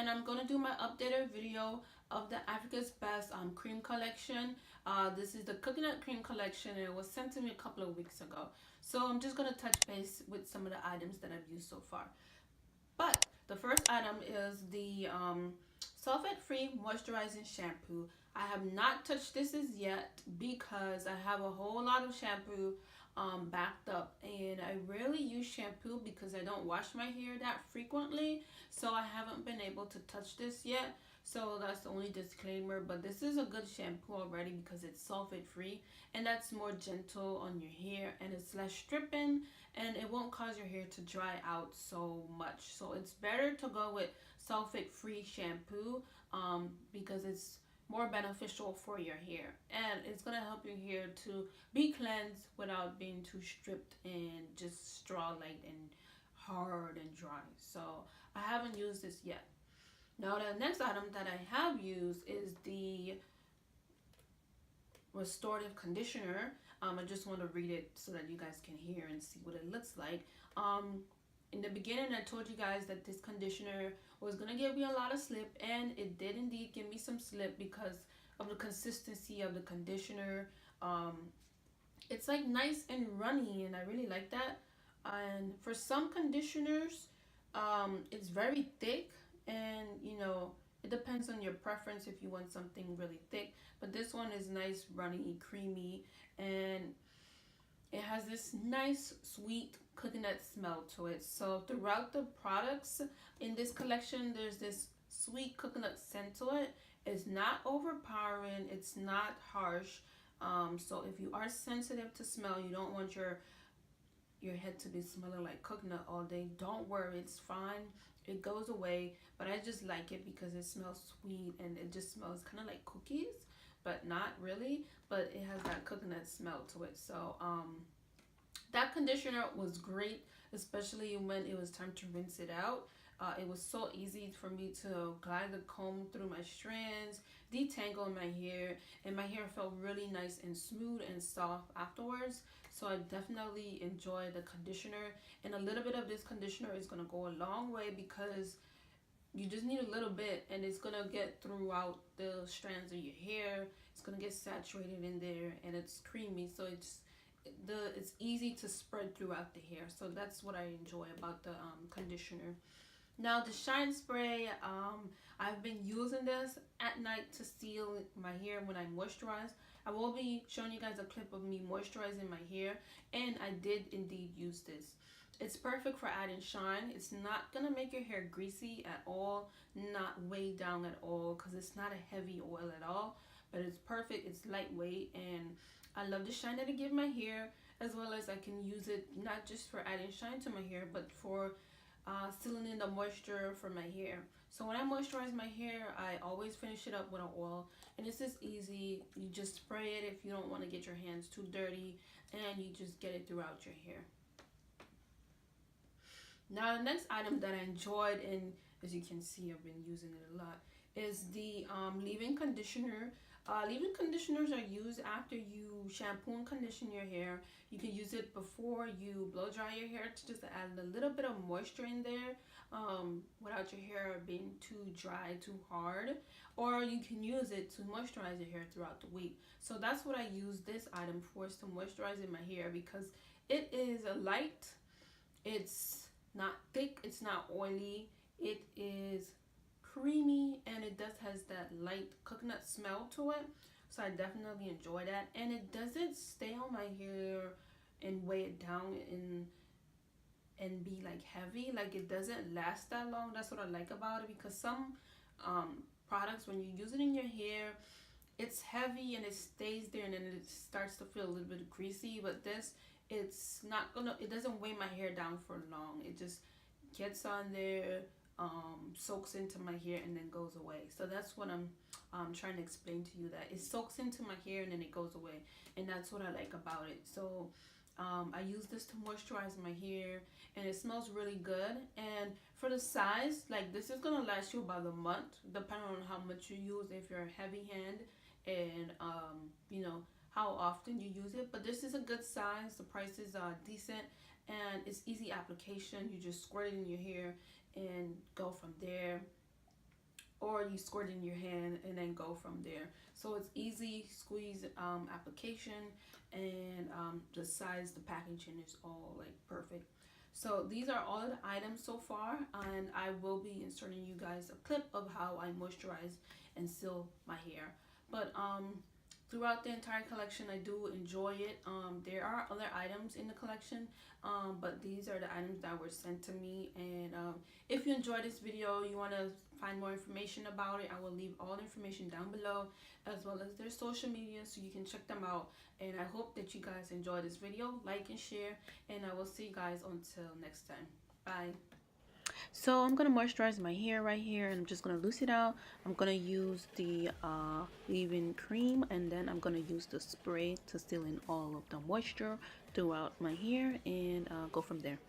and I'm gonna do my updated video of the Africa's Best cream collection. This is the coconut cream collection, and it was sent to me a couple of weeks ago. So I'm just gonna touch base with some of the items that I've used so far. But the first item is the sulfate-free moisturizing shampoo. I have not touched this as yet because I have a whole lot of shampoo backed up, and I rarely use shampoo because I don't wash my hair that frequently, so I haven't been able to touch this yet. So that's the only disclaimer, but this is a good shampoo already because it's sulfate free, and that's more gentle on your hair, and it's less stripping, and it won't cause your hair to dry out so much. So it's better to go with sulfate free shampoo because it's more beneficial for your hair, and it's gonna help your hair to be cleansed without being too stripped and just straw-like and hard and dry. So I haven't used this yet. Now the next item that I have used is the Restorative Conditioner. I just want to read it so that you guys can hear and see what it looks like. In the beginning, I told you guys that this conditioner was going to give me a lot of slip, and it did indeed give me some slip because of the consistency of the conditioner. It's like nice and runny, and I really like that. And for some conditioners, it's very thick, and you know, it depends on your preference if you want something really thick, but this one is nice, runny, creamy, and it has this nice sweet coconut smell to it. So throughout the products in this collection, there's this sweet coconut scent to it. It's not overpowering, it's not harsh. So if you are sensitive to smell, you don't want your head to be smelling like coconut all day, don't worry, it's fine. It goes away, but I just like it because it smells sweet, and it just smells kind of like cookies, but not really, but it has that coconut smell to it. So that conditioner was great, especially when it was time to rinse it out. It was so easy for me to glide the comb through my strands, detangle my hair, and my hair felt really nice and smooth and soft afterwards. So I definitely enjoy the conditioner, and a little bit of this conditioner is going to go a long way because you just need a little bit, and it's going to get throughout the strands of your hair. It's going to get saturated in there, and it's creamy, so it's easy to spread throughout the hair. So that's what I enjoy about the conditioner. Now the shine spray, I've been using this at night to seal my hair when I moisturize. I will be showing you guys a clip of me moisturizing my hair, and I did indeed use this. It's perfect for adding shine. It's not gonna make your hair greasy at all, not weighed down at all, because it's not a heavy oil at all, but it's perfect. It's lightweight, and I love the shine that it gives my hair, as well as I can use it not just for adding shine to my hair, but for sealing in the moisture for my hair. So when I moisturize my hair, I always finish it up with an oil, and this is easy. You just spray it if you don't want to get your hands too dirty, and you just get it throughout your hair. Now the next item that I enjoyed, and as you can see I've been using it a lot, is the leave-in conditioner. Leave-in conditioners are used after you shampoo and condition your hair. You can use it before you blow dry your hair to just add a little bit of moisture in there without your hair being too dry, too hard. Or you can use it to moisturize your hair throughout the week. So that's what I use this item for, is to moisturize in my hair, because it is a light, it's not thick, it's not oily, it is creamy, and it has that light coconut smell to it. So I definitely enjoy that, and it doesn't stay on my hair and weigh it down and be like heavy. Like, it doesn't last that long. That's what I like about it, because some products, when you use it in your hair, it's heavy and it stays there, and then it starts to feel a little bit greasy. But this, it doesn't weigh my hair down for long. It just gets on there, soaks into my hair, and then goes away. So that's what I'm trying to explain to you, that it soaks into my hair and then it goes away, and that's what I like about it. So I use this to moisturize my hair, and it smells really good. And for the size, like, this is gonna last you about a month, depending on how much you use, if you're a heavy hand, and you know, how often you use it. But this is a good size. The prices are decent, and it's easy application. You just squirt it in your hair and go from there. or you squirt it in your hand and then go from there. So it's easy squeeze application, and the size, the packaging is all like perfect. So these are all the items so far, and I will be inserting you guys a clip of how I moisturize and seal my hair. But throughout the entire collection, I do enjoy it. There are other items in the collection, but these are the items that were sent to me. And if you enjoyed this video, you want to find more information about it, I will leave all the information down below, as well as their social media, so you can check them out. And I hope that you guys enjoyed this video. Like and share, and I will see you guys until next time. Bye. So I'm gonna moisturize my hair right here, and I'm just gonna loose it out. I'm gonna use the leave-in cream, and then I'm gonna use the spray to seal in all of the moisture throughout my hair, and go from there.